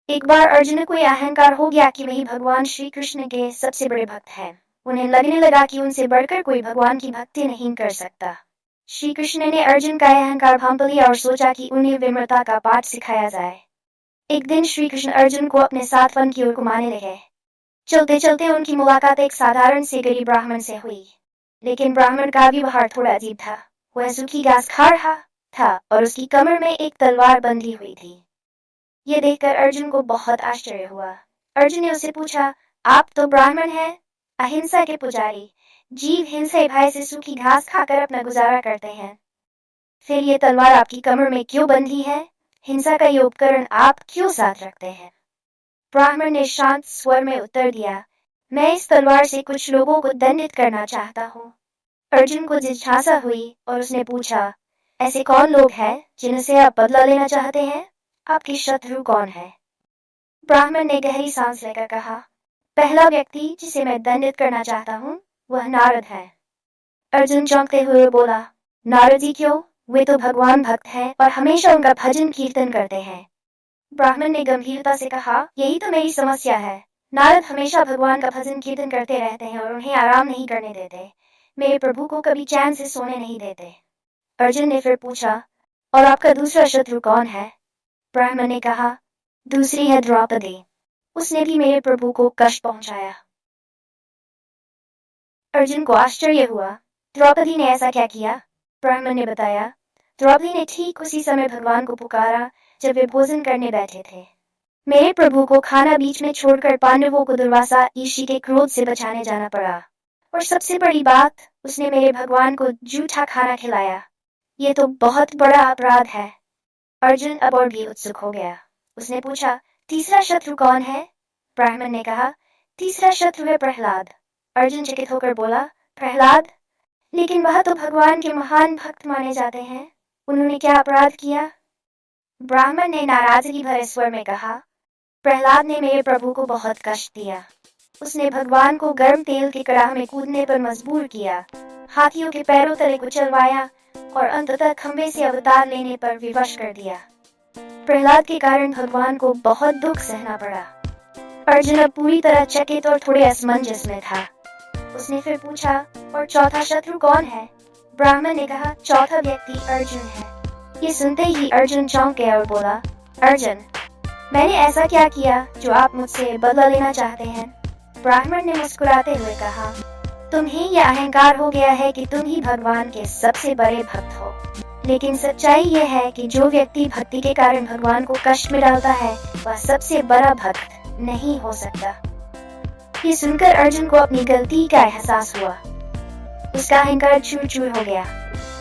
एक बार अर्जुन को यह अहंकार हो गया कि वही भगवान श्री कृष्ण के सबसे बड़े भक्त हैं। उन्हें लगने लगा कि उनसे बढ़कर कोई भगवान की भक्ति नहीं कर सकता। श्री कृष्ण ने अर्जुन का यह अहंकार भांप लिया और सोचा कि उन्हें विनम्रता का पाठ सिखाया जाए। एक दिन श्री कृष्ण अर्जुन को अपने साथ वन की ओर घुमाने लगे। चलते चलते उनकी मुलाकात एक साधारण से गरीब ब्राह्मण से हुई। लेकिन ब्राह्मण का व्यवहार थोड़ा अजीब था। वह सूखी घास खा रहा था और उसकी कमर में एक तलवार बंधी हुई थी। ये देखकर अर्जुन को बहुत आश्चर्य हुआ। अर्जुन ने उससे पूछा, आप तो ब्राह्मण हैं, अहिंसा के पुजारी, जीव हिंसा भय से सूखी घास खाकर अपना गुजारा करते हैं। फिर ये तलवार आपकी कमर में क्यों बंधी है? हिंसा का ये उपकरण आप क्यों साथ रखते हैं? ब्राह्मण ने शांत स्वर में उत्तर दिया, मैं इस तलवार से कुछ लोगों को दंडित करना चाहता हूँ। अर्जुन को जिज्ञासा हुई और उसने पूछा, ऐसे कौन लोग हैं जिनसे आप बदला लेना चाहते हैं? आपकी शत्रु कौन है? ब्राह्मण ने गहरी सांस लेकर कहा, पहला व्यक्ति जिसे मैं दंडित करना चाहता हूँ वह नारद है। अर्जुन चौंकते हुए बोला, नारद जी क्यों? वे तो भगवान भक्त हैं और हमेशा उनका भजन कीर्तन करते हैं। ब्राह्मण ने गंभीरता से कहा, यही तो मेरी समस्या है। नारद हमेशा भगवान का भजन कीर्तन करते रहते हैं और उन्हें आराम नहीं करने देते। मेरे प्रभु को कभी चैन से सोने नहीं देते। अर्जुन ने फिर पूछा, और आपका दूसरा शत्रु कौन है? ब्राह्मण ने कहा, दूसरी है द्रौपदी। उसने भी मेरे प्रभु को कष्ट पहुंचाया। अर्जुन को आश्चर्य हुआ, द्रौपदी ने ऐसा क्या किया? ब्राह्मण ने बताया, द्रौपदी ने ठीक उसी समय भगवान को पुकारा जब वे भोजन करने बैठे थे। मेरे प्रभु को खाना बीच में छोड़कर पांडवों को दुर्वासा ऋषि के क्रोध से बचाने जाना पड़ा। और सबसे बड़ी बात, उसने मेरे भगवान को जूठा खाना खिलाया। ये तो बहुत बड़ा अपराध है। अर्जुन अब और भी उत्सुक हो गया। उसने पूछा, तीसरा शत्रु कौन है? ब्राह्मण ने कहा, तीसरा शत्रु है प्रहलाद। अर्जुन चकित होकर बोला, प्रहलाद? लेकिन वह तो भगवान के महान भक्त माने जाते हैं। उन्होंने क्या अपराध किया? ब्राह्मण ने नाराजगी भरे स्वर में कहा, प्रहलाद ने मेरे प्रभु को बहुत कष्ट दिया। उसने भगवान को गर्म तेल की कड़ाह में कूदने पर मजबूर किया, हाथियों के पैरों तले कुचलवाया और अंततः खंबे से अवतार लेने पर विवश कर दिया। प्रहलाद के कारण भगवान को बहुत दुख सहना पड़ा। अर्जुन अब पूरी तरह चकित और थोड़े असमंजस में था। उसने फिर पूछा, और चौथा शत्रु कौन है? ब्राह्मण ने कहा, चौथा व्यक्ति अर्जुन है। ये सुनते ही अर्जुन चौंक गया और बोला, अर्जुन, मैंने ऐसा क्या किया जो आप मुझसे बदला लेना चाहते हैं? ब्राह्मण ने मुस्कुराते हुए कहा, तुम्हें यह अहंकार हो गया है कि तुम ही भगवान के सबसे बड़े भक्त हो। लेकिन सच्चाई यह है कि जो व्यक्ति भक्ति के कारण भगवान को कष्ट में डालता है वह सबसे बड़ा भक्त नहीं हो सकता। ये सुनकर अर्जुन को अपनी गलती का एहसास हुआ। उसका अहंकार चूर चूर हो गया।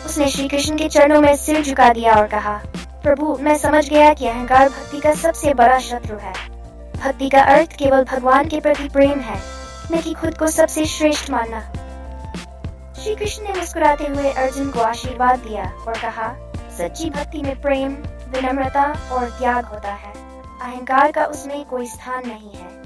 उसने श्री कृष्ण के चरणों में सिर झुका दिया और कहा, प्रभु, मैं समझ गया कि अहंकार भक्ति का सबसे बड़ा शत्रु है। भक्ति का अर्थ केवल भगवान के प्रति प्रेम है, न कि खुद को सबसे श्रेष्ठ मानना। श्री कृष्ण ने मुस्कुराते हुए अर्जुन को आशीर्वाद दिया और कहा, सच्ची भक्ति में प्रेम, विनम्रता और त्याग होता है। अहंकार का उसमें कोई स्थान नहीं है।